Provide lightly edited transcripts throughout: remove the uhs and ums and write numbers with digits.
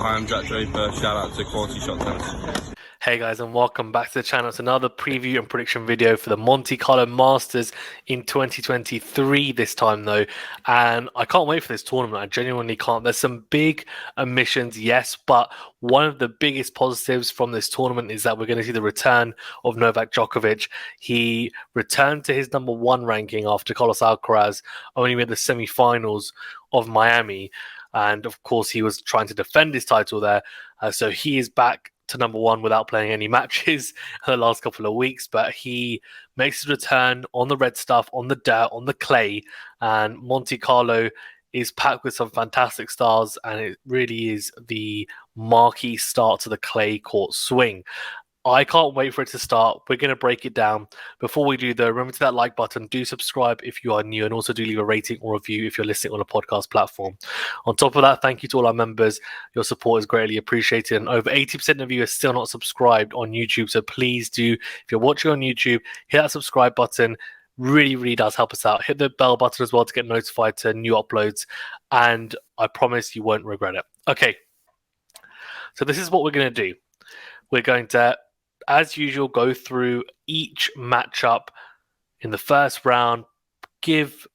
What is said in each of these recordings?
Hi, I'm Jack Draper. Shout out to QualityShot Tennis. Hey guys, and welcome back to the channel. It's another preview and prediction video for the Monte Carlo Masters in 2023 this time though, and I can't wait for this tournament. I genuinely can't. There's some big omissions, yes, but one of the biggest positives from this tournament is that we're going to see the return of Novak Djokovic. He returned to his number one ranking after Carlos Alcaraz only made the semi-finals of Miami, and of course he was trying to defend his title there. So he is back to number one without playing any matches in the last couple of weeks, but he makes his return on the red stuff, on the dirt, on the clay, and Monte Carlo is packed with some fantastic stars, and it really is the marquee start to the clay court swing. I can't wait for it to start. We're going to break it down. Before we do, though, remember to that like button. Do subscribe if you are new, and also do leave a rating or review if you're listening on a podcast platform. On top of that, thank you to all our members. Your support is greatly appreciated. And over 80% of you are still not subscribed on YouTube. So please do, if you're watching on YouTube, hit that subscribe button. Really, really does help us out. Hit the bell button as well to get notified to new uploads. And I promise you won't regret it. Okay. So this is what we're going to do. We're going to, as usual, go through each matchup in the first round, give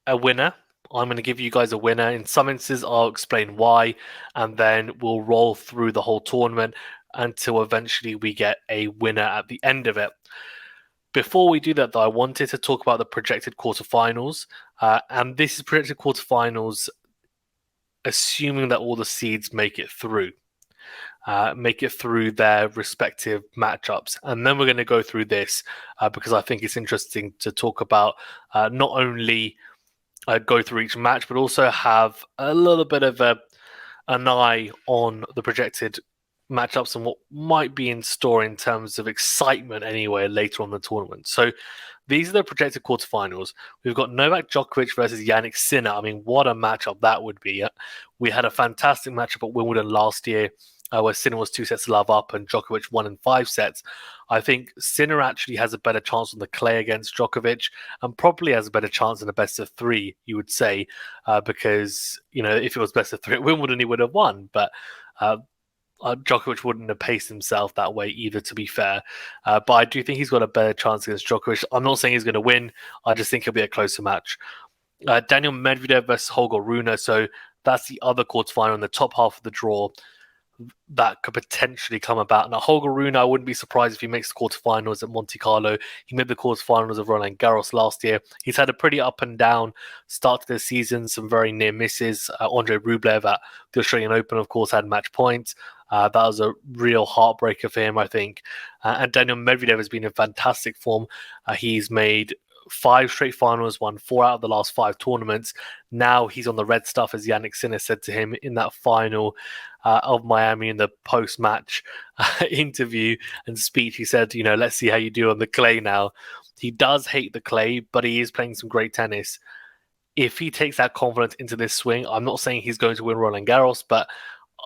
a winner. I'm going to give you guys a winner. In some instances, I'll explain why, and then we'll roll through the whole tournament until eventually we get a winner at the end of it. Before we do that, though, I wanted to talk about the projected quarterfinals, and this is projected quarterfinals assuming that all the seeds make it through. Their respective matchups. And then we're going to go through this because I think it's interesting to talk about not only go through each match, but also have a little bit of an eye on the projected matchups and what might be in store in terms of excitement anyway later on in the tournament. So these are the projected quarterfinals. We've got Novak Djokovic versus Jannik Sinner. I mean, what a matchup that would be. We had a fantastic matchup at Wimbledon last year where Sinner was 2 sets to love up and Djokovic won in 5 sets. I think Sinner actually has a better chance on the clay against Djokovic and probably has a better chance in a best of 3, you would say, because, you know, if it was best of 3 at Wimbledon, he would have won. But Djokovic wouldn't have paced himself that way either, to be fair. But I do think he's got a better chance against Djokovic. I'm not saying he's going to win. I just think it'll be a closer match. Daniel Medvedev versus Holger Rune. So that's the other quarterfinal in the top half of the draw that could potentially come about. Now, Holger Rune, I wouldn't be surprised if he makes the quarterfinals at Monte Carlo. He made the quarterfinals of Roland Garros last year. He's had a pretty up and down start to the season, some very near misses. Andrei Rublev at the Australian Open, of course, had match points. That was a real heartbreaker for him, I think. And Daniel Medvedev has been in fantastic form. He's made 5 straight finals, won 4 out of the last 5 tournaments. Now he's on the red stuff, as Jannik Sinner said to him in that final of Miami in the post-match interview and speech. He said, you know, let's see how you do on the clay now. He does hate the clay, but he is playing some great tennis. If he takes that confidence into this swing, I'm not saying he's going to win Roland Garros, but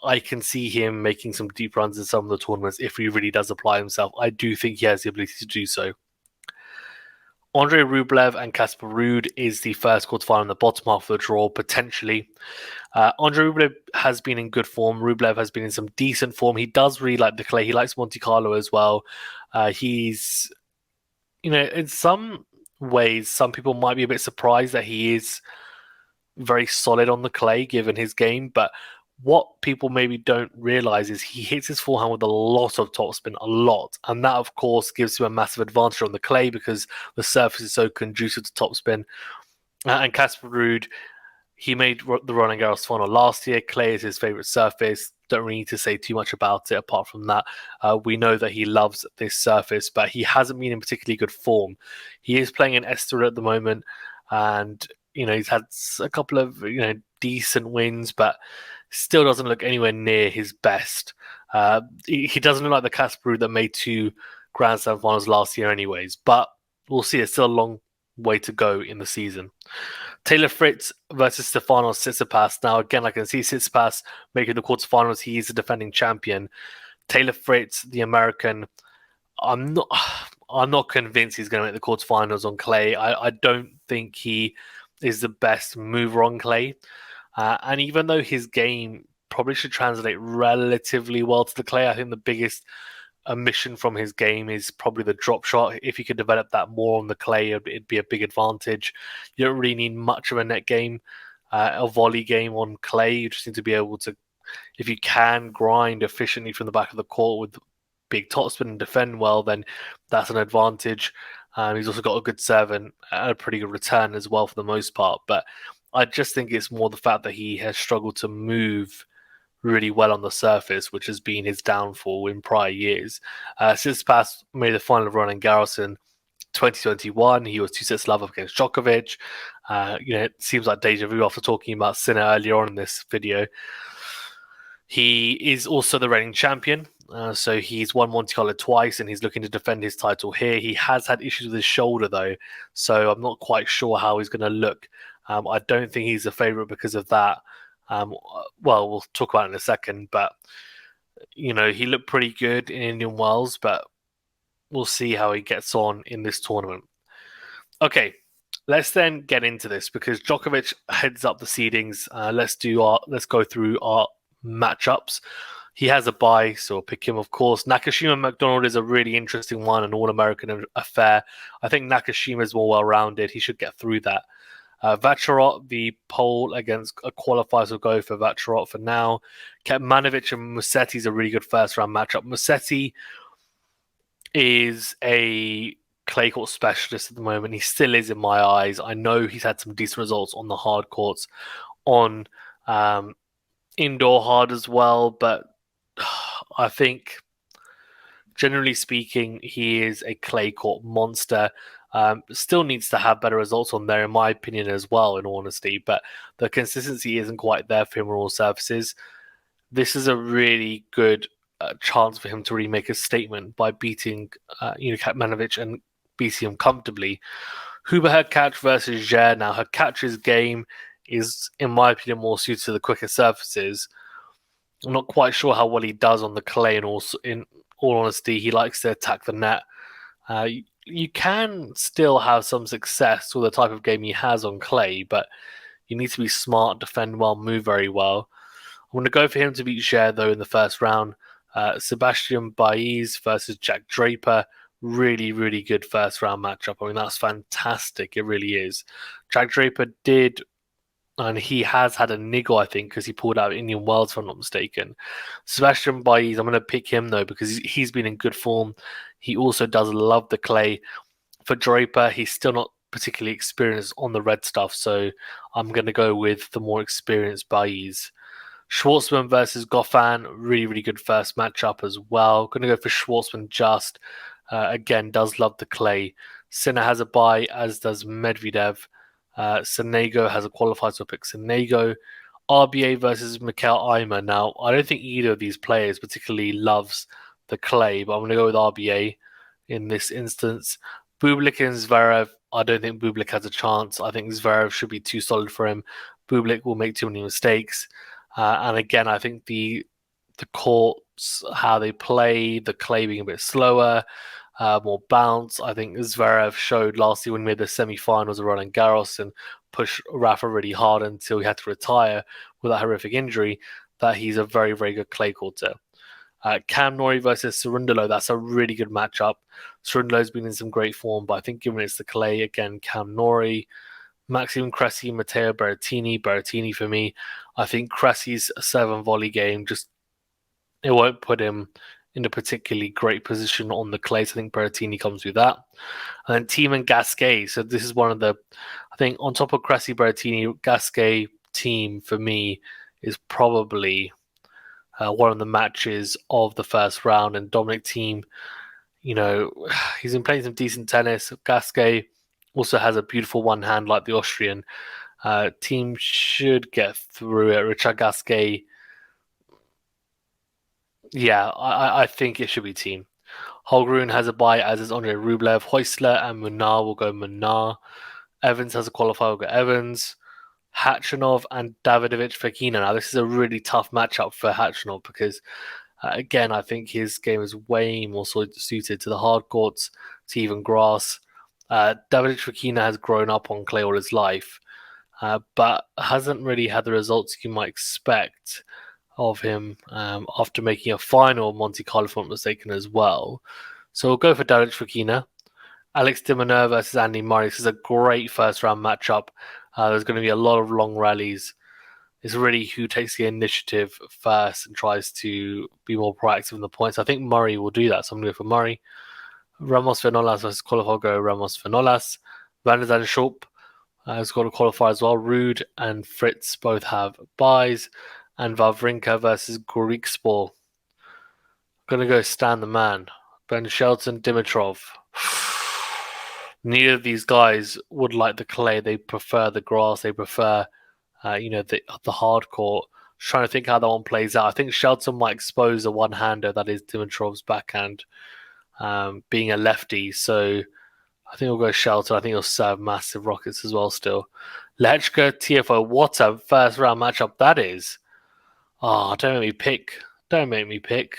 I can see him making some deep runs in some of the tournaments if he really does apply himself. I do think he has the ability to do so. Andrei Rublev and Casper Ruud is the first quarterfinal in the bottom half of the draw, potentially. Andrei Rublev has been in good form. Rublev has been in some decent form. He does really like the clay. He likes Monte Carlo as well. He's, you know, in some ways, some people might be a bit surprised that he is very solid on the clay given his game, but what people maybe don't realize is he hits his forehand with a lot of topspin, a lot. And that, of course, gives him a massive advantage on the clay because the surface is so conducive to topspin. And Casper Ruud, he made the Roland Garros final last year. Clay is his favorite surface. Don't really need to say too much about it apart from that. We know that he loves this surface, but he hasn't been in particularly good form. He is playing in Esther at the moment, and, you know, he's had a couple of, you know, decent wins, but still doesn't look anywhere near his best. He doesn't look like the Casper Ruud that made 2 Grand Slam finals last year anyways, but we'll see. It's still a long way to go in the season. Taylor Fritz versus Stefanos Tsitsipas. Now, again, I can see Tsitsipas making the quarterfinals. He is the defending champion. Taylor Fritz, the American, I'm not convinced he's going to make the quarterfinals on clay. I don't think he is the best mover on clay. And even though his game probably should translate relatively well to the clay. I think the biggest omission from his game is probably the drop shot. If you could develop that more on the clay, it'd be a big advantage. You don't really need much of a net game, a volley game on clay. You just need to be able to, if you can grind efficiently from the back of the court with big topspin and defend well, then that's an advantage. He's also got a good serve and a pretty good return as well for the most part. But I just think it's more the fact that he has struggled to move really well on the surface, which has been his downfall in prior years. Tsitsipas made the final of Roland Garros in 2021. He was 2 sets love up against Djokovic. It seems like deja vu after talking about Sinner earlier on in this video. He is also the reigning champion. So he's won Monte Carlo twice and he's looking to defend his title here. He has had issues with his shoulder though, so I'm not quite sure how he's going to look. I don't think he's a favourite because of that. We'll talk about it in a second, but he looked pretty good in Indian Wells, but we'll see how he gets on in this tournament. Okay, let's then get into this because Djokovic heads up the seedings. Let's go through our matchups. He has a bye, so I'll pick him, of course. Nakashima McDonald is a really interesting one, an All-American affair. I think Nakashima is more well-rounded. He should get through that. Vacherot, the poll against a qualifiers will go for Vacherot for now. Kecmanovic and Musetti is a really good first-round matchup. Musetti is a clay court specialist at the moment. He still is in my eyes. I know he's had some decent results on the hard courts, on indoor hard as well, but I think, generally speaking, he is a clay court monster. Still needs to have better results on there, in my opinion, as well, in honesty. But the consistency isn't quite there for him on all surfaces. This is a really good chance for him to really make a statement by beating Kecmanovic and beating him comfortably. Huber Hurkacz versus Jair. Now, Hurkacz's game is, in my opinion, more suited to the quicker surfaces. I'm not quite sure how well he does on the clay, and also, in all honesty, he likes to attack the net. You can still have some success with the type of game he has on clay, but you need to be smart, defend well, move very well. I'm going to go for him to beat Jair, though, in the first round. Sebastian Baez versus Jack Draper. Really, really good first round matchup. I mean, that's fantastic. It really is. Jack Draper did, and he has had a niggle, I think, because he pulled out Indian Wells, if I'm not mistaken. Sebastian Baez, I'm going to pick him, though, because he's been in good form. He also does love the clay. For Draper, he's still not particularly experienced on the red stuff, so I'm going to go with the more experienced Baez. Schwartzman versus Goffin, really, really good first matchup as well. Going to go for Schwartzman just. Again, does love the clay. Sinner has a bye, as does Medvedev. Sonego has a qualifier, so I'll pick Sonego. RBA versus Mikael Ymer. Now, I don't think either of these players particularly loves the clay, but I'm going to go with RBA in this instance. Bublik and Zverev. I don't think Bublik has a chance. I think Zverev should be too solid for him. Bublik will make too many mistakes. And again, I think the courts, how they play, the clay being a bit slower, more bounce. I think Zverev showed last year when he made the semi-finals of Roland Garros and pushed Rafa really hard until he had to retire with that horrific injury, that he's a very, very good clay courter. Cam Norrie versus Cerundolo, that's a really good matchup. Cerundolo's been in some great form, but I think given it's the clay, again, Cam Norrie. Maxime Cressy, Matteo Berrettini. Berrettini for me. I think Cressy's 7 volley game, it won't put him in a particularly great position on the clay. So I think Berrettini comes through that. And then Team and Gasquet. So this is one of the, I think on top of Cressy, Berrettini, Gasquet Team for me is probably one of the matches of the first round. And Dominic Team, he's been playing some decent tennis. Gasquet also has a beautiful one hand like the Austrian. Team should get through it. Richard Gasquet, yeah, I think it should be Team. Holgrun has a bye, as is Andrei Rublev. Heusler and Munar will go Munar. Evans has a qualifier, will go Evans. Khachanov and Davidovich Fekina. Now, this is a really tough matchup for Khachanov because, again, I think his game is way more suited to the hard courts, to even grass. Davidovich Fekina has grown up on clay all his life, but hasn't really had the results you might expect of him after making a final Monte Carlo, if I'm not mistaken, as well. So we'll go for David Fokina. Alex de Minaur versus Andy Murray. This is a great first round matchup. There's going to be a lot of long rallies. It's really who takes the initiative first and tries to be more proactive in the points. I think Murray will do that, so I'm going to go for Murray. Ramos Vinolas versus Colafogo. Ramos Vinolas. Van der Zanden Schulp has got a qualifier as well. Rude and Fritz both have buys. And Wawrinka versus Griekspoor. Going to go Stan the Man. Ben Shelton, Dimitrov. Neither of these guys would like the clay. They prefer the grass. They prefer, the hard court. Just trying to think how that one plays out. I think Shelton might expose a one-hander that is Dimitrov's backhand, being a lefty. So I think we'll go Shelton. I think he'll serve massive rockets as well still. Lehechka, TFO. What a first round matchup that is. Oh, don't make me pick. Don't make me pick.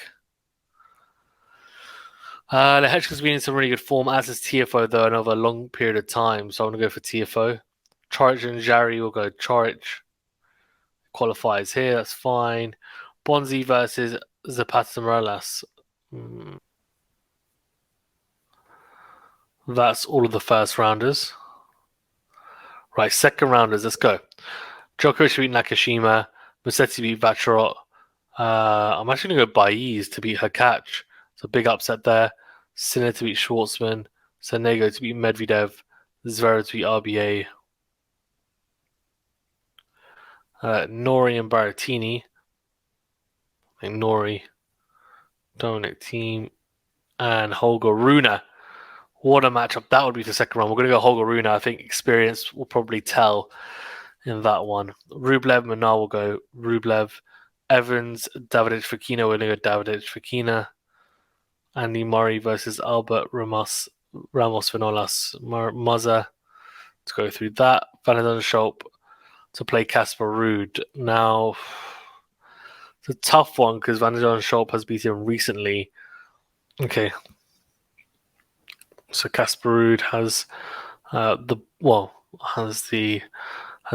Lehechka's been in some really good form, as is TFO, though, and over a long period of time. So I'm going to go for TFO. Chorich and Jari will go Chorich. Qualifies here, that's fine. Bonzi versus Zapata Morales. That's all of the first rounders. Right, second rounders, let's go. Djokovic beat Nakashima. Musetti beat Vacharot. I'm actually going to go Baez to beat her catch. So big upset there. Sinner to beat Schwartzman. Sonego to beat Medvedev. Zverev to beat RBA. Nori and Berrettini. I think Nori. Dominic Thiem. And Holger Rune. What a matchup that would be for the second round. We're going to go Holger Rune. I think experience will probably tell in that one. Rublev, Manal will go Rublev. Evans, Davidovich Fokina. We're going to go Davidovich Fokina. Andy Murray versus Albert Ramos Vinolas Mazza to go through that. Van der Zanden Schulp to play Casper Ruud. Now, it's a tough one because Van der Zanden Schulp has beaten him recently. Okay. So Casper Ruud has has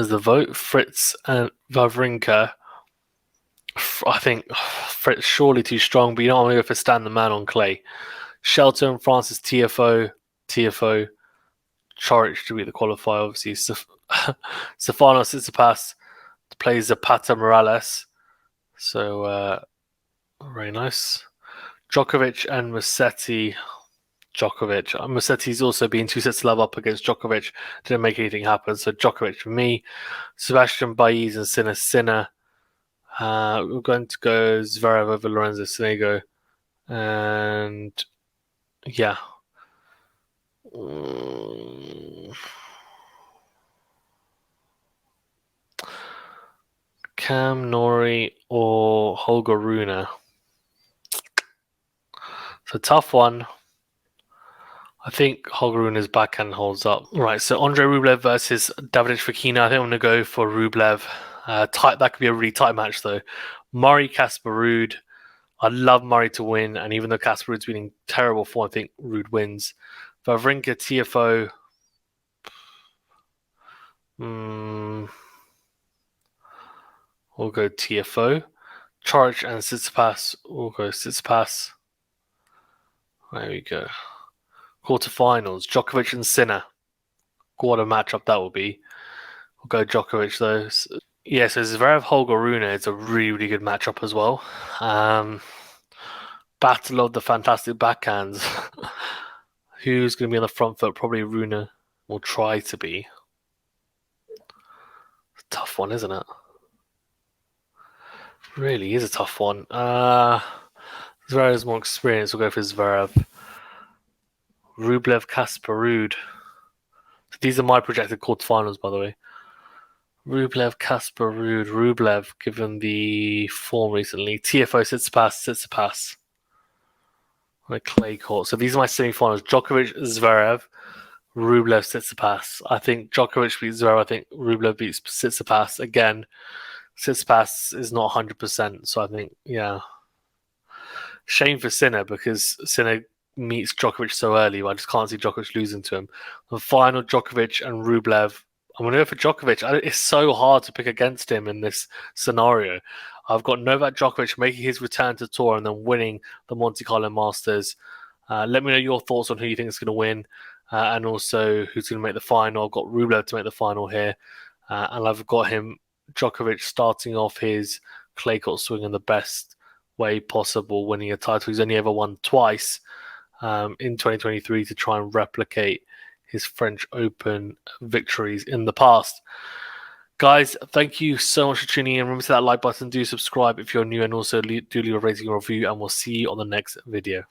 the vote. Fritz and Wawrinka. I think Fritz surely too strong, but you know I'm going to go for Stan the Man on clay. Shelton, Francis, TFO, Chorich to be the qualifier, obviously. Stefano Tsitsipas to play Zapata Morales. So, very nice. Djokovic and Musetti. Musetti's also been 2 sets to love up against Djokovic. Didn't make anything happen. So Djokovic for me. Sebastian Baez and Sinner. We're going to go Zverev over Lorenzo Sonego. And yeah. Cam Nori or Holger Rune. It's a tough one. I think Holger Rune's backhand holds up. Right, so Andre Rublev versus Davidovich Fokina. I think I'm going to go for Rublev. Tight. That could be a really tight match, though. Murray, Casper Ruud. I'd love Murray to win, and even though Casper Ruud's been in terrible form, I think Ruud wins. Wawrinka, TFO. We'll go TFO. Chorich and Tsitsipas. We'll go Tsitsipas. There we go. Quarterfinals. Djokovic and Sinner. What a matchup that will be. We'll go Djokovic, though. Yeah, so Zverev Holger Rune is a really, really good matchup as well. Battle of the fantastic backhands. Who's going to be on the front foot? Probably Rune will try to be. It's a tough one, isn't it? Really is a tough one. Zverev's more experienced. We'll go for Zverev. Rublev, Casper Ruud. So these are my projected quarterfinals, by the way. Rublev, Casper Ruud. Rublev, given the form recently. TFO, Tsitsipas. On a clay court. So these are my semi-finals. Djokovic, Zverev. Rublev, Tsitsipas. I think Djokovic beats Zverev. I think Rublev beats Tsitsipas. Again, Tsitsipas is not 100%. So I think, yeah. Shame for Sinner because Sinner meets Djokovic so early. I just can't see Djokovic losing to him. The final, Djokovic and Rublev. I'm going to go for Djokovic. It's so hard to pick against him in this scenario. I've got Novak Djokovic making his return to tour and then winning the Monte Carlo Masters. Let me know your thoughts on who you think is going to win and also who's going to make the final. I've got Rublev to make the final here. And I've got Djokovic, starting off his clay court swing in the best way possible, winning a title. He's only ever won twice in 2023 to try and replicate his French Open victories in the past. Guys, thank you so much for tuning in. Remember to hit that like button, do subscribe if you're new, and also do leave a rating or review, and we'll see you on the next video.